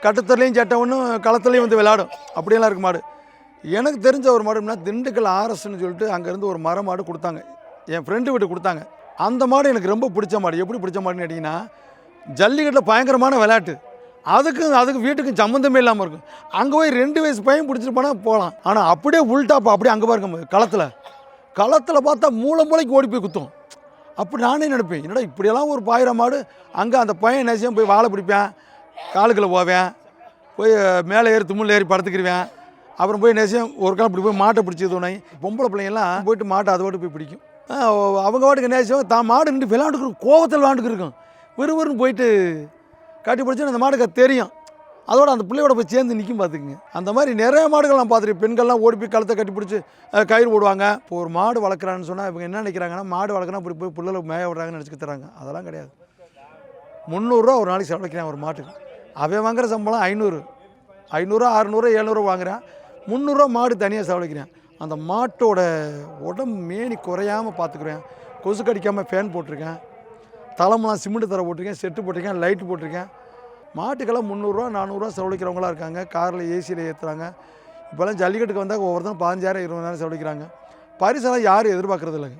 கட்டுத்தரலையும் சட்டை ஒன்றும் களத்துலையும் வந்து விளையாடும். அப்படியெல்லாம் இருக்குது மாடு. எனக்கு தெரிஞ்ச ஒரு மாடுனா திண்டுக்கல் ஆர்எஸ்ன்னு சொல்லிட்டு அங்கேருந்து ஒரு மர மாடு கொடுத்தாங்க. என் ஃப்ரெண்டு வீட்டு கொடுத்தாங்க. அந்த மாடு எனக்கு ரொம்ப பிடிச்ச மாடு. எப்படி பிடிச்ச மாடுன்னு கேட்டிங்கன்னா, ஜல்லிக்கட்டில் பயங்கரமான விளையாட்டு. அதுக்கு வீட்டுக்கும் சம்மந்தமே இல்லாமல் இருக்கும். அங்கே போய் 2 வயசு பையன் பிடிச்சிட்டு போனால் போகலாம். ஆனால் அப்படியே உள்டாப்பா அப்படியே அங்கே பாருங்க களத்தில் பார்த்தா மூளைக்கு ஓடி போய் குத்தும். அப்படி நானே நினைப்பேன், என்னடா இப்படியெல்லாம் ஒரு பாயிர மாடு. அங்கே அந்த பையன் நேசியம் போய் வாழை பிடிப்பேன், காலுக்குள்ளே போவேன், போய் மேலே ஏறி தும்மில் ஏறி படுத்துக்கிடுவேன். அப்புறம் போய் நேசியம் ஒரு காலம் இப்படி போய் மாட்டை பிடிச்சி துணை. பொம்பளை பிள்ளைங்கெல்லாம் போய்ட்டு மாட்டை அதை போய் பிடிக்கும். அவங்க வாட்டுக்கு நேசியம் தான் மாடு நின்று விளாண்டுக்கு கோவத்தில் விளாண்டுக்கு இருக்கும். விறுவிறுன்னு போயிட்டு கட்டி பிடிச்சோன்னு அந்த மாடுக்கு தெரியும். அதோட அந்த பிள்ளையோட போய் சேர்ந்து நிற்கும் பார்த்துக்குங்க. அந்த மாதிரி நிறைய மாடுகள் நான் பார்த்துருக்கேன். பெண்கள்லாம் ஓடி போய் கழுத்தை கட்டி பிடிச்சி கயிறு போடுவாங்க. இப்போ ஒரு மாடு வளர்க்குறான்னு சொன்னால் இவங்க என்ன நினைக்கிறாங்கன்னா, மாடு வளர்க்குறா இப்படி போய் பிள்ளைகளை மேய விடுறாங்கன்னு நினச்சிக்க தராங்க. அதெல்லாம் கிடையாது. 300 ஒரு நாளைக்கு செலவழிக்கிறான் ஒரு மாட்டுக்கு. அவன் வாங்குற சம்பளம் 500, 600, 700 வாங்குறான். 300 மாடு தனியாக செலவழிக்கிறேன். அந்த மாட்டோட உடம்பு மேனி குறையாமல் பார்த்துக்குறேன். கொசு கடிக்காமல் ஃபேன் போட்டிருக்கேன், தலைமெல்லாம் சிமெண்ட் தர போட்டிருக்கேன், செட்டு போட்டிருக்கேன், லைட்டு போட்டிருக்கேன். மாட்டுக்கெல்லாம் 300, 400 செலவழிக்கிறவங்களாம் இருக்காங்க. காரில் ஏசியில் ஏற்றுறாங்க. இப்போல்லாம் ஜல்லிக்கட்டுக்கு வந்தால் ஒவ்வொருத்தரும் 15,000, 20,000 செலவழிக்கிறாங்க. பரிசெல்லாம் யாரும் எதிர்பார்க்குறது இல்லைங்க.